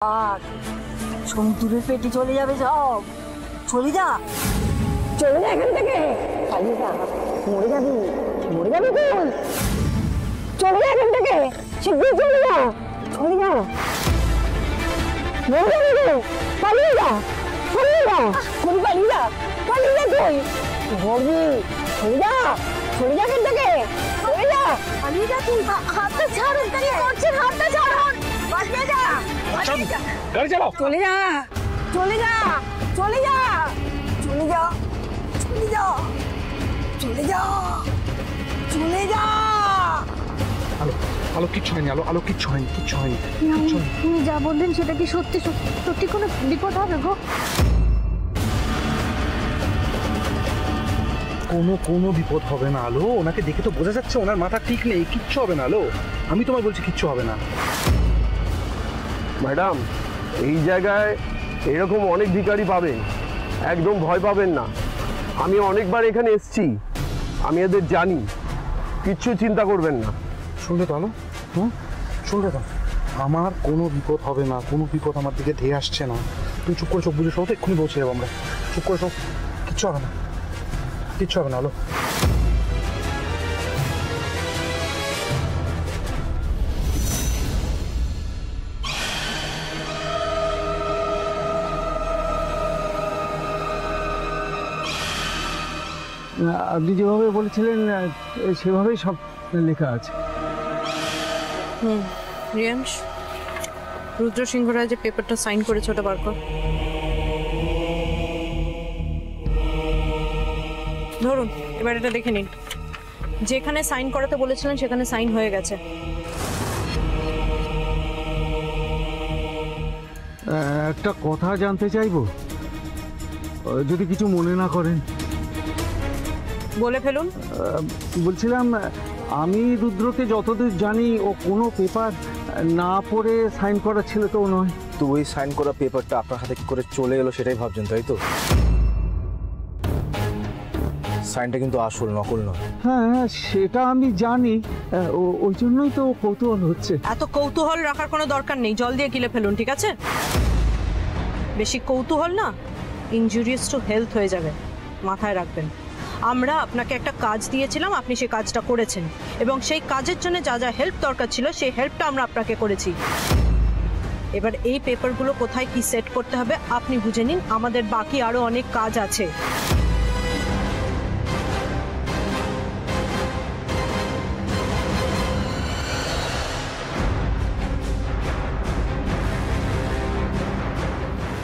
আর সমুদ্রের পেটে চলে যাবে সব। চলে যা, চলে যা এখান থেকে, পালিয়ে যা, মরে যাবি, মরে যাবি তুই। চলে যা এখান থেকে, শিগগির চলে যা, চলে যা, মরে যাবি তুই, পালিয়ে যা, পালিয়ে যা, তুই পালিয়ে যা, পালিয়ে যা তুই, মরবি, চলে যা, চলে যা এখান থেকে, চলে যা, পালিয়ে যা তুই। হাতটা ছাড়ুন, কি করছেন? হাতটা ছাড়ুন, পালিয়ে যা, গাড়ি চালাও। চলে যা, চলে যা, চলে যা, চলে যা, চলে যা, চলে যা, চলে যা। আলো, আলো কিচ্ছু হয়নি, আলো, আলো কিচ্ছু হয়নি, কিচ্ছু হয়নি। তুমি যা বললেন সেটা কি সত্যি? সত্যি কোনো বিপদ হবে গো? কোনো বিপদ হবে না আলো। ওনাকে দেখে তো বোঝা যাচ্ছে ওনার মাথা ঠিক নেই, কিচ্ছু হবে না আলো। আমি তোমায় বলছি কিচ্ছু হবে না। ম্যাডাম, এই জায়গায় এরকম অনেক ভিখারি পাবেন, একদম ভয় পাবেন না। আমি অনেকবার এখানে এসেছি, আমি এদের জানি, কিচ্ছু চিন্তা করবেন না। শুনলে তো আলো, শুনলে তো, আমার কোনো বিপদ হবে না, কোনো বিপদ আমার দিকে ধেয়ে আসছে না। তুমি চুপ করে চোখ বুঝে শোও তো, এক্ষুনি পৌঁছে যাবো আমরা। চুপ করে শোও, কিচ্ছু হবে না, কিচ্ছু হবে না আলো। আপনি যেভাবে বলেছিলেন সেভাবেই সব লেখা আছে। রিয়াংশ, রুদ্র সিংহ রায় যে পেপারটা সাইন করেছে ওটা বার কর। ধরুন, এবার এটা দেখে নিন। যেখানে সাইন করাতে বলেছিলেন সেখানে সাইন হয়ে গেছে। একটা কথা জানতে চাইবো, যদি কিছু মনে না করেন। বলে ফেলুন। বলছিলাম, আমি রুদ্রকে যতদূর জানি ও কোনো পেপার না পড়ে সাইন করা ছিল তো নয়। তো ওই সাইন করা পেপারটা আপনার হাতে করে চলে এলো সেটাই ভাবছেন, তাই তো? সাইনটা কিন্তু আসল, নকল নয়। হ্যাঁ, সেটা আমি জানি, ওই জন্যই তো কৌতূহল হচ্ছে। এত কৌতূহল রাখার কোনো দরকার নেই, জল দিয়ে গিলে ফেলুন, ঠিক আছে? বেশি কৌতূহল না ইনজুরিয়াস টু হেলথ হয়ে যাবে, মাথায় রাখবেন। আমরা আপনাকে একটা কাজ দিয়েছিলাম, আপনি সেই কাজটা করেছেন, এবং সেই কাজের জন্য যা যা হেল্প দরকার ছিল সেই হেল্পটা আমরা আপনাকে করেছি। এবার এই পেপারগুলো কোথায় কি সেট করতে হবে আপনি বুঝে নিন, আমাদের বাকি আরো অনেক কাজ আছে।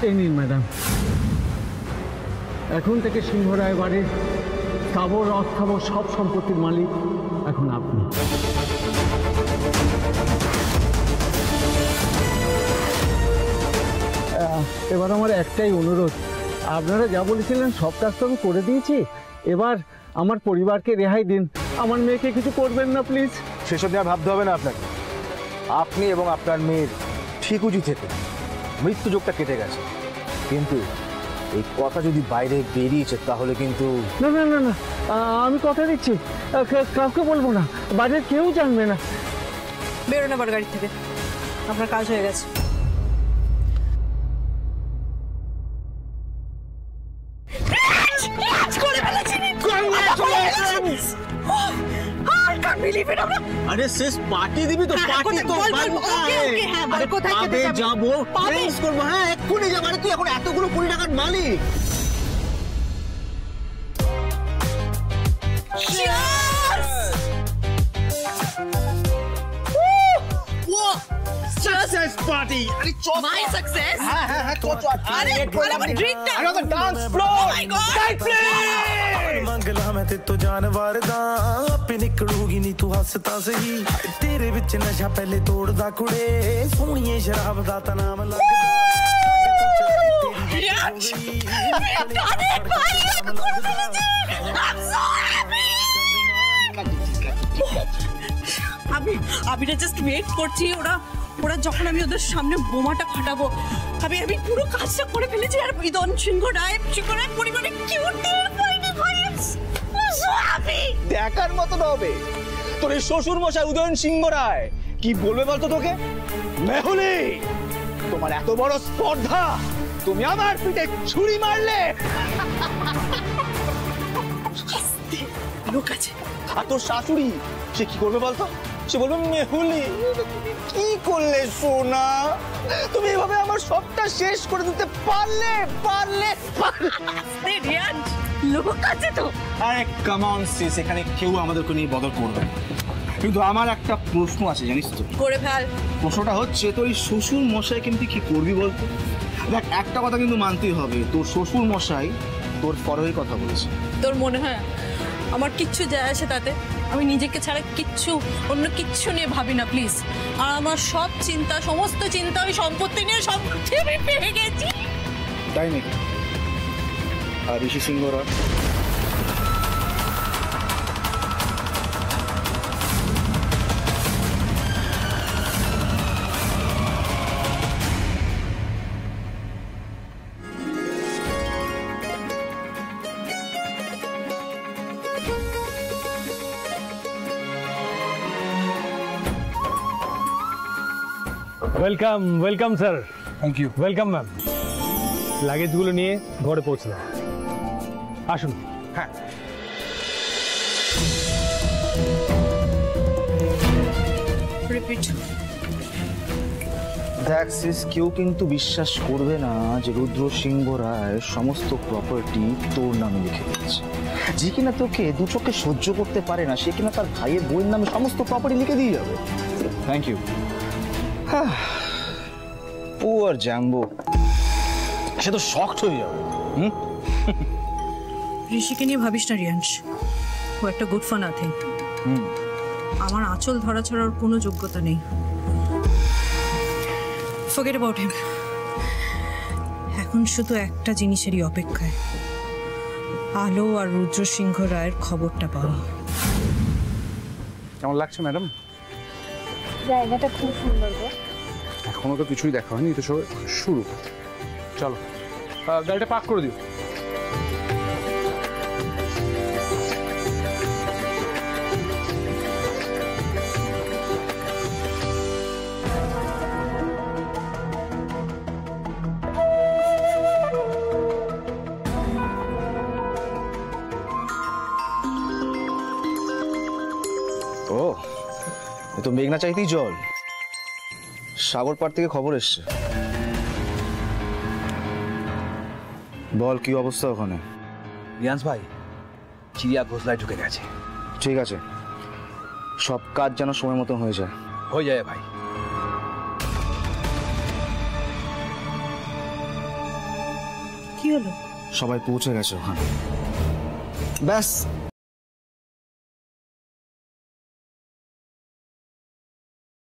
এই নিন ম্যাডাম, এখন থেকে সিংহ রায় বাড়ির স্থাবর অস্থাবর সব সম্পত্তির মালিক এখন আপনি। এবার আমার একটাই অনুরোধ, আপনারা যা বলেছিলেন সব কাজ তো আমি করে দিয়েছি, এবার আমার পরিবারকে রেহাই দিন, আমার মেয়েকে কিছু করবেন না প্লিজ। সেসব নিয়ে ভাবতে হবে না আপনাকে। আপনি এবং আপনার মেয়ের ঠিকুজি থেকে মৃত্যুযোগটা কেটে গেছে, কিন্তু এই কথা যদি বাইরে বেরিয়েছে তাহলে কিন্তু না না না না, আমি কথা দিচ্ছি কাউকে বলবো না, বাইরের কেউ জানবে না। বেরোন আবার গাড়ি থেকে, আপনার কাজ হয়ে গেছে। আরে শেষ পার্টি দিবি তো? পার্টি তো আরে কোথায় যাবো? প্রেস করবো। হ্যাঁ, এক্ষুনি যাবো। আরে তুই এখন এতগুলো কোটি টাকার মালিক। Success party. আরে চল। My success? হ্যাঁ হ্যাঁ হ্যাঁ, চল চল। আরে আমার ড্রিঙ্কটা। আরে on the dance floor. Oh my god. Right please. ਮੰਗਲਾ ਮੈਂ ਤੇ ਤੋ ਜਾਨਵਰ ਦਾ ਆਪੇ ਨਿਕਲੂਗੀ ਨੀ ਤੂੰ ਹੱਸਦਾ ਸਹੀ ਤੇਰੇ ਵਿੱਚ ਨਸ਼ਾ ਪਹਿਲੇ ਤੋੜਦਾ ਕੁੜੇ ਸੋਹਣੀਏ ਸ਼ਰਾਬ ਦਾ ਤਾਂ ਨਾਮ ਲੱਗਦਾ আমি জাস্ট ওয়েট করছি, ওরা যখন আমি ওদের সামনে বোমাটা ফাটাবো, আমি পুরো কাজটা করে ফেলেছি। আর বিদন সিংহ রায় পরিবারে কিউট দেখার মতন হবে। তোর এই শ্বশুর মশাই উদয়ন সিংহ রায় কি বলবে বলতো তোকে? মেহুলি তোমার এত বড় স্পর্ধা, তুমি আমার পিঠে ছুরি মারলে। লোক আছে। আর তোর শাশুড়ি সে কি করবে বলতো? সে বলবে মেহুলি কি করলে সোনা, তুমি এভাবে আমার সবটা শেষ করে দিতে পারলে পারলে লোক আছে তো। আরে কাম অন সিস, এখানে কেউ আমাদেরকে নিয়ে বদল করবে না। কিন্তু আমার একটা প্রশ্ন আছে, জানিস তো? করে ফেল। প্রশ্নটা হচ্ছে তোর এই শ্বশুর মশাই কিন্তু কি করবি বলতো? দেখ, একটা কথা কিন্তু মানতেই হবে, তোর শ্বশুর মশাই তোর ফরহের কথা বলেছে। তোর মনে হয় আমার কিচ্ছু যায় আসে তাতে? আমি নিজেকে ছাড়া কিচ্ছু, অন্য কিচ্ছু নিয়ে ভাবি না প্লিজ। আর আমার সব চিন্তা, সমস্ত চিন্তা ওই সম্পত্তি নিয়ে। সম্পত্তি আমি পেয়ে গেছি। তাই নাকি? আর ঋষি সিংহরা? Welcome welcome sir. Thank you. Welcome ma'am. লাগেজগুলো নিয়ে ঘরে পৌঁছলাম, আসুন। হ্যাঁ, রিপিট। দেখ সিস, কেউ কিন্তু বিশ্বাস করবে না যে রুদ্র সিংহ রায় সমস্ত প্রপার্টি তোর নামে লিখে দিয়েছে। যে কিনা তোকে দু চোখে সহ্য করতে পারে না, সে কিনা তার ভাইয়ের বইয়ের নামে সমস্ত প্রপার্টি লিখে দিয়ে যাবে। Thank you. পুয়ার জ্যাম্বো, সে তো শকড হয়ে যাবে। ঋষিকে নিয়ে ভাবিস না রিয়াংশ, ও একটা গুড ফর নাথিং। আমার আঁচল ধরা ছাড়ার কোনো যোগ্যতা নেই। Forget about him. এখন শুধু একটা জিনিসেরই অপেক্ষায়, আলো আর রুদ্র সিংহ রায়ের খবরটা পাওয়া। কেমন লাগছে ম্যাডাম? জায়গাটা খুব সুন্দর গো। এখনো তো কিছুই দেখা হয়নি, তো সব শুরু। চলো গাড়িটা পার্ক করে দিও। ও, এ তো মেঘনা চাইতেই জল। সাগর পাড় থেকে খবর এসছে। বল, কি অবস্থা ওখানে? রিয়ান্স ভাই, চিড়িয়া ঘোষলায় ঢুকে গেছে। ঠিক আছে, সব কাজ যেন সময় মতো হয়ে যায়। হয়ে যায় ভাই। কি হলো? সবাই পৌঁছে গেছে ওখানে। ব্যাস,